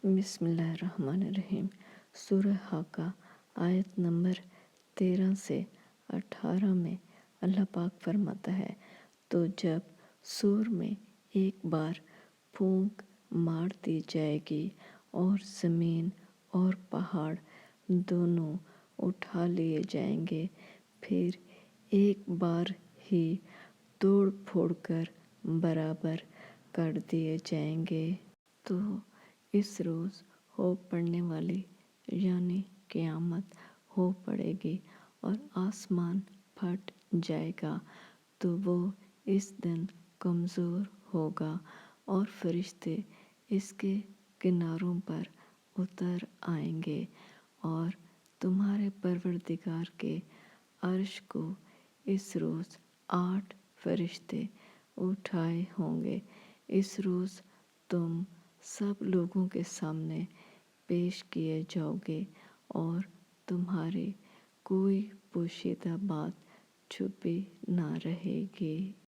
بسم اللہ الرحمن الرحیم۔ سورہ حاقہ آیت نمبر 13 سے 18 میں اللہ پاک فرماتا ہے، تو جب سور میں ایک بار پھونک مار دی جائے گی اور زمین اور پہاڑ دونوں اٹھا لیے جائیں گے، پھر ایک بار ہی توڑ پھوڑ کر برابر کر دیے جائیں گے۔ تو اس روز ہو پڑنے والی یعنی قیامت ہو پڑے گی اور آسمان پھٹ جائے گا، تو وہ اس دن کمزور ہوگا اور فرشتے اس کے کناروں پر اتر آئیں گے، اور تمہارے پروردگار کے عرش کو اس روز 8 فرشتے اٹھائے ہوں گے۔ اس روز تم سب لوگوں کے سامنے پیش کیے جاؤ گے اور تمہاری کوئی پوشیدہ بات چھپی نہ رہے گی۔